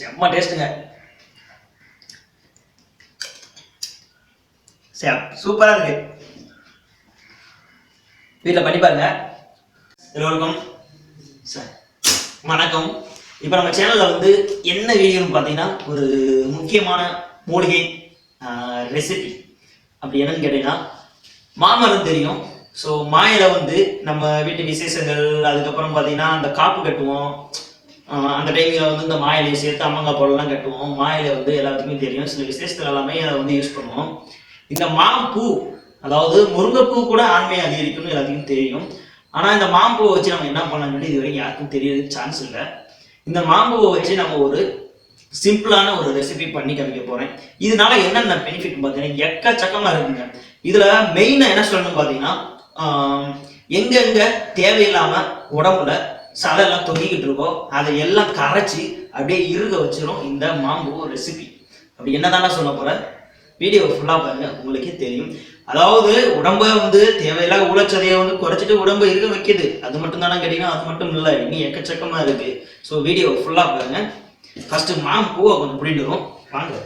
செம்ம டேஸ்ட்டுங்க. சூப்பராக இருக்கு. வீட்டில் பண்ணி பாருங்க. எல்லோருக்கும் வணக்கம். இப்போ நம்ம சேனலில் வந்து என்ன வீடியோன்னு பார்த்தீங்கன்னா, ஒரு முக்கியமான மூலிகை ரெசிபி. அப்படி என்னன்னு கேட்டீங்கன்னா, மாமரம் தெரியும். ஸோ மாயில வந்து நம்ம வீட்டு விசேஷங்கள், அதுக்கப்புறம் பார்த்தீங்கன்னா அந்த காப்பு கட்டுவோம். அந்த டைமில் வந்து இந்த மாயிலையை சேர்த்து அம்மங்காய் போடலாம் கட்டுவோம். மாயில வந்து எல்லாத்துக்குமே தெரியும். சில விசேஷத்துல எல்லாமே அதை வந்து யூஸ் பண்ணுவோம். இந்த மாம்பூ, அதாவது முருங்கைப்பூ கூட ஆண்மையை அதிகரிக்கும்னு எல்லாத்துக்கும் தெரியும். ஆனால் இந்த மாம்பூவை வச்சு நம்ம என்ன பண்ணலாம் சொல்லி இது வரைக்கும் யாருக்கும் தெரியறதுக்கு சான்ஸ் இல்லை. இந்த மாம்பூவை வச்சு நம்ம ஒரு சிம்பிளான ஒரு ரெசிபி பண்ணி காமிக்க போறேன். இதனால என்னென்ன பெனிஃபிட் பார்த்தீங்கன்னா எக்கச்சக்கமா இருக்குங்க. இதுல மெயினா என்ன சொல்லணும்னு பார்த்தீங்கன்னா, எங்கெங்க தேவையில்லாம உடம்புல சதை எல்லாம் தொங்கிக்கிட்டு இருக்கோ அதை எல்லாம் கரைச்சி அப்படியே இருக வச்சிரும் இந்த மாம்பூ ரெசிபி. அப்படி என்னதானே சொல்ல போறேன், வீடியோ ஃபுல்லா பாருங்க, உங்களுக்கே தெரியும். அதாவது உடம்ப வந்து தேவையில்லாத ஊழச்சதையை வந்து குறைச்சிட்டு உடம்பு இருக்க வைக்குது. அது மட்டும் தானே கேட்டீங்கன்னா அது மட்டும் இல்லை, இன்னும் எக்கச்சக்கமா இருக்கு. ஸோ வீடியோ ஃபுல்லா பாருங்க. ஃபர்ஸ்ட் மாம்பூவை கொஞ்சம் பிடிக்கிறோம் வாங்க.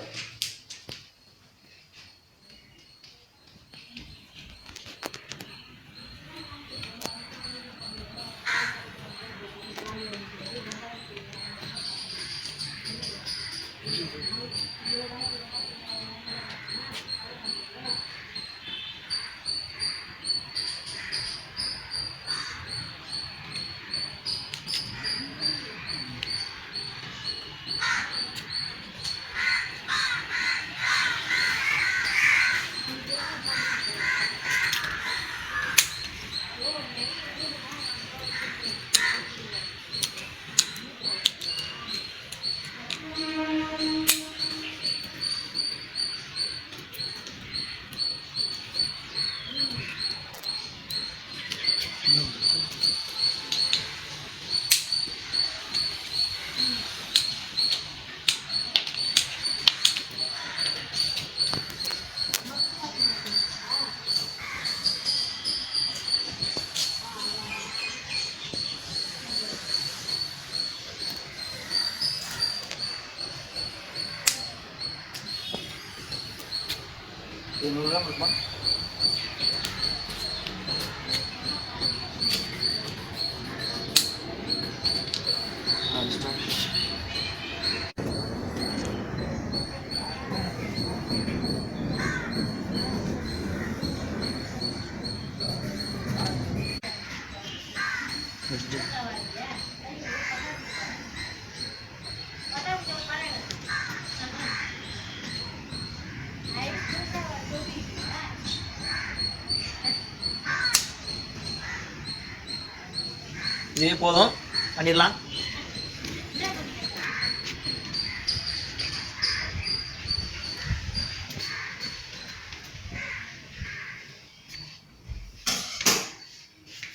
இதே போதும், பண்ணிடலாம்.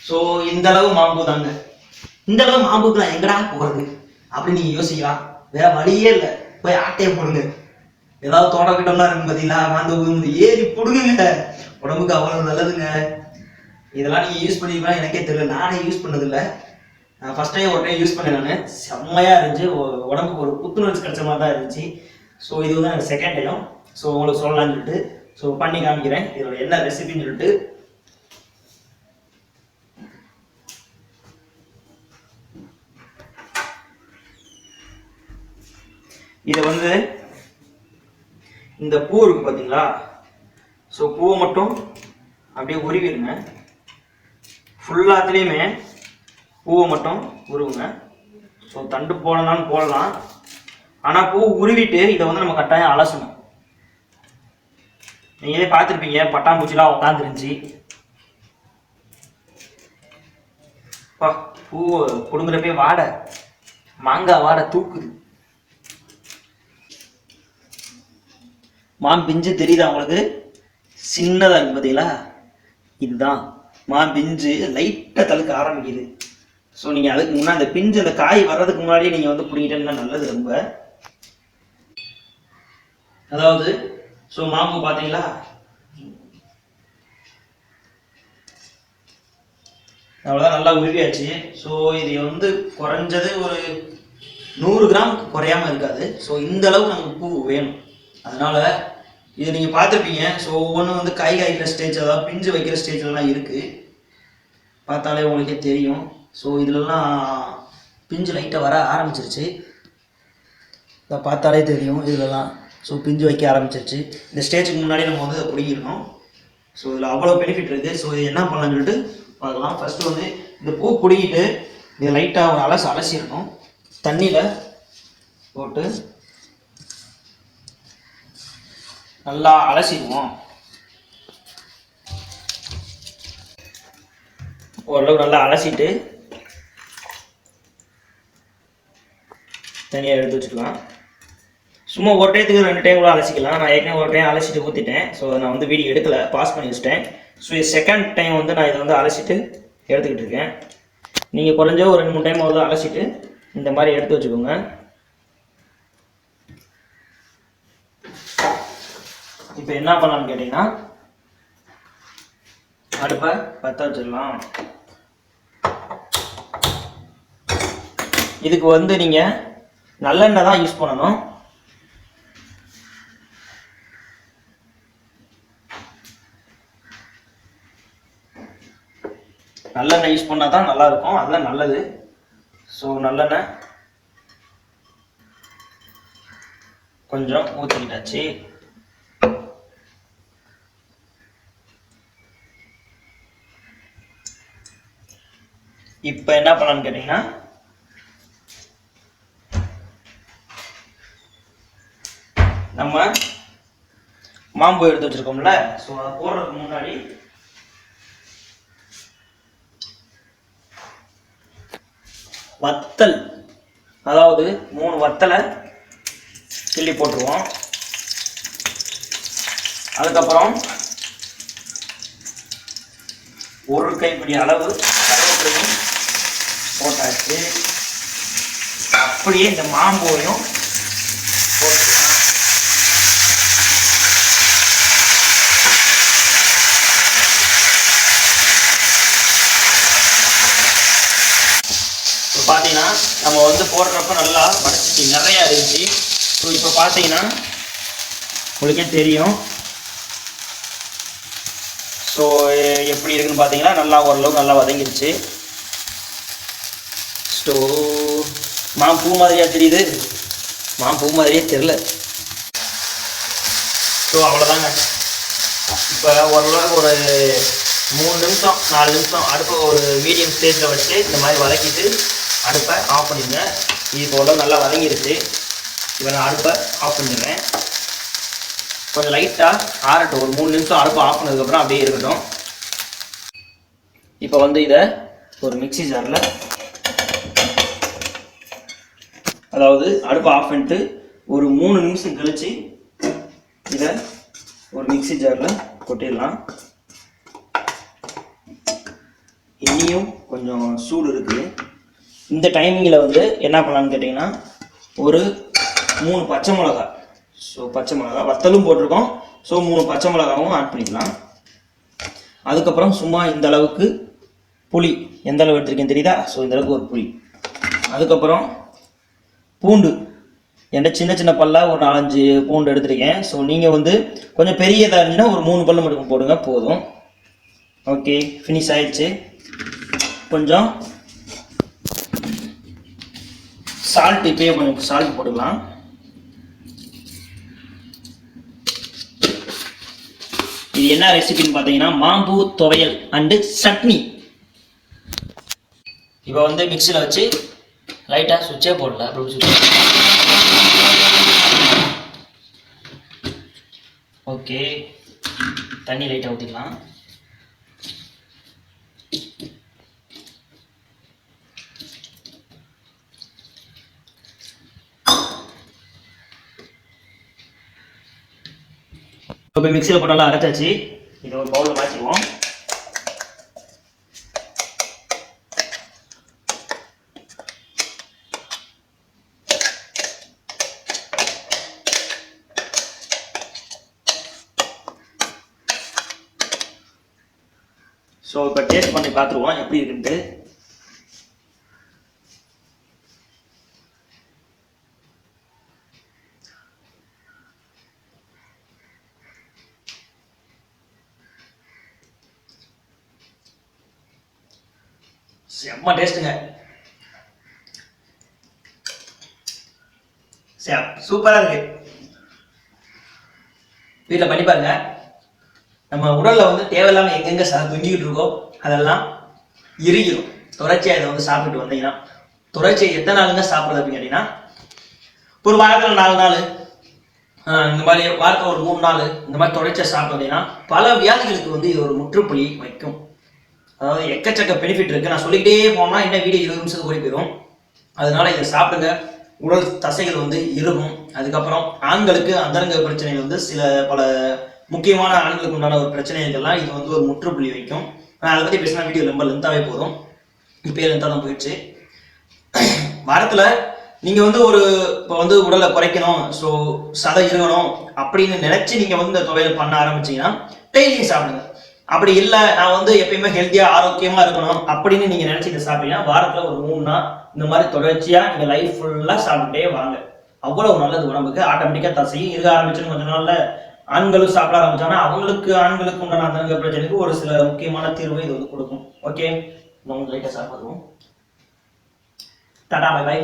ஸோ இந்த அளவு மாம்பூ தாங்க. இந்த அளவு மாம்பூக்கு நான் எங்கடா போகிறது அப்படின்னு நீங்க யோசிக்கலாம். வேற வழியே இல்லை, போய் ஆட்டையை போடுங்க. ஏதாவது தோட்டக்கிட்டம்லாம் இருக்கு பார்த்தீங்களா, மாந்து ஏறி போடுங்க. உடம்புக்கு அவ்வளவு நல்லதுங்க. இதெல்லாம் நீங்க யூஸ் பண்ணிருக்கலாம் எனக்கே தெரியல, நானே யூஸ் பண்ணதில்லை. நான் ஃபர்ஸ்ட் டைம் ஒரு டைம் யூஸ் பண்ணேன். நான் செம்மையா இருந்துச்சு, உடம்புக்கு ஒரு புத்துணர்ச்சி கிடைச்ச மாதிரி தான் இருந்துச்சு. ஸோ இது வந்து எனக்கு செகண்ட் டைம். ஸோ உங்களுக்கு சொல்லலாம்னு சொல்லிட்டு ஸோ பண்ணி காமிக்கிறேன் இதோட என்ன ரெசிபின்னு சொல்லிட்டு. இதை வந்து இந்த பூ இருக்கு பார்த்தீங்களா, ஸோ பூவை மட்டும் அப்படியே உருவிடுங்க. ஃபுல்லாத்துலேயுமே பூவை மட்டும் உருவுங்க. ஸோ தண்டு போடலாம்னு போடலாம், ஆனால் பூ உருவிட்டு இதை வந்து நம்ம கட்டாயம் அலசணும். நீங்களே பார்த்துருப்பீங்க, பட்டாம்பூச்சிலாம் உட்காந்துருந்துச்சு. பூ கொடுங்குறப்பே வாடை, மாங்காய் வாடை தூக்குது. மான் பிஞ்சு தெரியுதா உங்களுக்கு, சின்னதாக இருக்கு பார்த்தீங்களா, இதுதான் மான் பிஞ்சு லைட்டாக தழுக்க ஆரம்பிக்குது. ஸோ நீங்கள் அதுக்கு முன்னாடி அந்த பிஞ்சு அந்த காய் வர்றதுக்கு முன்னாடியே நீங்கள் வந்து பிடிக்கிட்டேன்னா நல்லது ரொம்ப. அதாவது ஸோ மாம்பூ பார்த்தீங்களா, அவ்வளோதான், நல்லா உருவியாச்சு. ஸோ இது வந்து குறைஞ்சது ஒரு 100 கிராம் குறையாம இருக்காது. ஸோ இந்த அளவுக்கு நமக்கு பூ வேணும். அதனால இது நீங்கள் பார்த்துருப்பீங்க. ஸோ ஒவ்வொன்றும் வந்து காய் காய்க்கிற ஸ்டேஜ், அதாவது பிஞ்சு வைக்கிற ஸ்டேஜ்லாம் இருக்குது. பார்த்தாலே உங்களுக்கே தெரியும். ஸோ இதுலலாம் பிஞ்சு லைட்டாக வர ஆரம்பிச்சிருச்சு. இதை பார்த்தாலே தெரியும் இதுலலாம். ஸோ பிஞ்சு வைக்க ஆரம்பிச்சிருச்சு. இந்த ஸ்டேஜுக்கு முன்னாடி நம்ம வந்து அதை பிடிக்கணும். ஸோ இதில் அவ்வளோ பெனிஃபிட் இருக்குது. ஸோ இது என்ன பண்ணலாம்னு சொல்லிட்டு பார்க்கலாம். ஃபஸ்ட்டு வந்து இந்த பூ பிடிக்கிட்டு இதை லைட்டாக ஒரு அலசிடணும். தண்ணியில் போட்டு நல்லா அலசிடுவோம். ஓரளவுக்கு நல்லா அலசிட்டு தனியாக எடுத்து வச்சுக்கலாம். சும்மா ஒரு டைத்துக்கு 2 டைம் கூட அலசிக்கலாம். நான் ஏற்கனவே ஒரு டைம் அலசிட்டு ஊற்றிட்டேன். ஸோ நான் வந்து வீடியோ எடுக்கலை, பாஸ் பண்ணி வச்சிட்டேன். ஸோ இது செகண்ட் டைம் வந்து நான் இதை வந்து அலசிட்டு எடுத்துக்கிட்டு இருக்கேன். நீங்கள் குறைஞ்ச ஒரு 2-3 டைம் வந்து அலசிட்டு இந்த மாதிரி எடுத்து வச்சுக்கோங்க. இப்போ என்ன பண்ணலாம்னு கேட்டிங்கன்னா அடுப்பை பற்ற வச்சிடலாம். இதுக்கு வந்து நீங்கள் நல்லெண்ணெய் தான் யூஸ் பண்ணணும். நல்லெண்ணெய் யூஸ் பண்ணால் தான் நல்லாயிருக்கும், அதுதான் நல்லது. ஸோ நல்லெண்ணெய் கொஞ்சம் ஊற்றிக்கிட்டாச்சு. இப்போ என்ன பண்ணலான்னு கேட்டிங்கன்னா நம்ம மாம்பூ எடுத்து வச்சுருக்கோம்ல, ஸோ அதை போடுறதுக்கு முன்னாடி வத்தல், அதாவது 3 வத்தலை கிள்ளி போட்டுருவோம். அதுக்கப்புறம் ஒரு கைப்பிடி அளவு கருவேப்பிலையும் போட்டாச்சு. அப்படியே இந்த மாம்பூவையும் போட்டுக்கலாம். இப்போ பார்த்தீங்கன்னா நம்ம வந்து போடுறப்ப நல்லா வடச்சிட்டு நிறையா இருந்துச்சு. ஸோ இப்போ பார்த்தீங்கன்னா உங்களுக்கே தெரியும். ஸோ எப்படி இருக்குன்னு பார்த்தீங்கன்னா நல்லா ஓரளவுக்கு நல்லா வதங்கிருச்சு. ஸோ மாம்பூ மாதிரியாக தெரியுது, மாம்பூ மாதிரியே தெரில. ஸோ அவ்வளோதாங்க. இப்போ ஓரளவுக்கு ஒரு 3 நிமிஷம் 4 நிமிஷம் அடுப்பை ஒரு மீடியம் ஸ்டேஜில் வச்சு இந்த மாதிரி வதக்கிட்டு அடுப்பை ஆஃப் பண்ணிடுங்க. இது ஓரளவு நல்லா வதங்கிருச்சு. இப்போ நான் அடுப்பை ஆஃப் பண்ணிடுறேன். கொஞ்சம் லைட்டாக ஆறட்டும். ஒரு 3 நிமிஷம் அடுப்பை ஆஃப் பண்ணதுக்கப்புறம் அப்படியே இருக்கட்டும். இப்போ வந்து இதை ஒரு மிக்ஸி ஜாரில், அதாவது அடுப்பை ஆஃப் பண்ணிட்டு ஒரு 3 நிமிஷம் கழித்து இதை ஒரு மிக்ஸி ஜாரில் கொட்டிடலாம். இன்னியும் கொஞ்சம் சூடு இருக்குது. இந்த டைமிங்கில் வந்து என்ன பண்ணலான்னு கேட்டிங்கன்னா ஒரு 3 பச்சை மிளகா, ஸோ பச்சை மிளகா வத்தலும் போட்டிருக்கோம். ஸோ 3 பச்சை மிளகாவும் ஆட் பண்ணிக்கலாம். அதுக்கப்புறம் சும்மா இந்த அளவுக்கு புளி, எந்த அளவு எடுத்துருக்கேன் தெரியுதா? ஸோ இந்த அளவுக்கு ஒரு புளி. அதுக்கப்புறம் பூண்டு, என்கிட்ட சின்ன சின்ன பல்லாக ஒரு 4-5 பூண்டு எடுத்துருக்கேன். ஸோ நீங்கள் வந்து கொஞ்சம் பெரியதாக இருந்துச்சுன்னா ஒரு 3 பல்லு மட்டும் போடுங்க போதும். ஓகே, ஃபினிஷ் ஆயிடுச்சு. கொஞ்சம் சால்ட், இப்போயே கொஞ்சம் சால்ட் போட்டுக்கலாம். இது என்ன ரெசிபின்னு பார்த்தீங்கன்னா மாம்பூ துவையல் அண்டு சட்னி. இப்போ வந்து மிக்சியில் வச்சு லைட்டாக சுவிட்சே போடல, அப்படி ஓகே, தண்ணி லைட்டாக ஊற்றிக்கலாம். இப்போ மிக்சியில் போட்டு நல்லா அரைச்சாச்சு. இதை ஒரு பவுலில் மாற்றிடுவோம். ஸோ இப்போ டேஸ்ட் பண்ணி பார்த்துருவோம் எப்படி இருக்குன்ட்டு. செம்ம டேஸ்ட்டுங்க. சூப்பரா இருக்கு. வீட்டில் பண்ணி பாருங்க. நம்ம உடல்ல வந்து தேவையில்லாம எங்கெங்க தொங்கிக்கிட்டு இருக்கோ அதெல்லாம் இறுகிடும். தொடர்ச்சியா இதை வந்து சாப்பிட்டு வந்தீங்கன்னா, தொடர்ச்சியை எத்தனை நாளுங்க சாப்பிடுறது அப்படின்னு கேட்டீங்கன்னா, ஒரு வாரத்துல 4 நாள், இந்த மாதிரி வாரத்தில் ஒரு 3 நாள் இந்த மாதிரி தொடர்ச்சியா சாப்பிட்டு வந்தீங்கன்னா பல வியாதிகளுக்கு வந்து இது ஒரு முற்றுப்புள்ளி வைக்கும். அதாவது எக்கச்சக்க பெனிஃபிட் இருக்கு. நான் சொல்லிக்கிட்டே போனா என்ன வீடியோ 20 நிமிஷத்துக்கு ஓடி போயிடும். அதனால இதை சாப்பிடுங்க. உடல் தசைகள் வந்து இருக்கும். அதுக்கப்புறம் ஆண்களுக்கு அந்தரங்க பிரச்சனைகள் வந்து பல முக்கியமான ஆண்களுக்கு உண்டான ஒரு பிரச்சனைகள்லாம் இது வந்து ஒரு முற்றுப்புள்ளி வைக்கும். நான் அதை பற்றி பேசினா வீடியோ ரொம்ப லென்த்தாகவே போதும். இப்போ லென்த்தாக தான் போயிடுச்சு. வாரத்தில் நீங்கள் வந்து இப்போ வந்து உடலை குறைக்கணும், ஸோ சதை இருக்கணும் அப்படின்னு நினச்சி நீங்கள் வந்து இந்த துவையல் பண்ண ஆரம்பிச்சிங்கன்னா டெய்லியும் சாப்பிடுங்க. அப்படி இல்லை, நான் வந்து எப்பயுமே ஹெல்த்தியாக ஆரோக்கியமாக இருக்கணும் அப்படின்னு நீங்கள் நினச்சி இதை சாப்பிட்டீங்கன்னா வாரத்தில் ஒரு 3 நாள் இந்த மாதிரி தொடர்ச்சியாக நீங்கள் லைஃப் ஃபுல்லாக சாப்பிட்டே வாங்க. அவ்வளவு நல்லது உடம்புக்கு. ஆட்டோமேட்டிக்காக தசையும் இருக்க ஆரம்பிச்சுன்னு கொஞ்ச நாள்ல ஆண்களும் சாப்பிட ஆரம்பிச்சாங்கன்னா ஆண்களுக்கு உண்டான அந்த பிரச்சனைக்கு ஒரு சில முக்கியமான தீர்வை இது வந்து கொடுக்கும். ஓகே, நம்ம லைட்டாக சாப்பிடுவோம். Tata, bye by.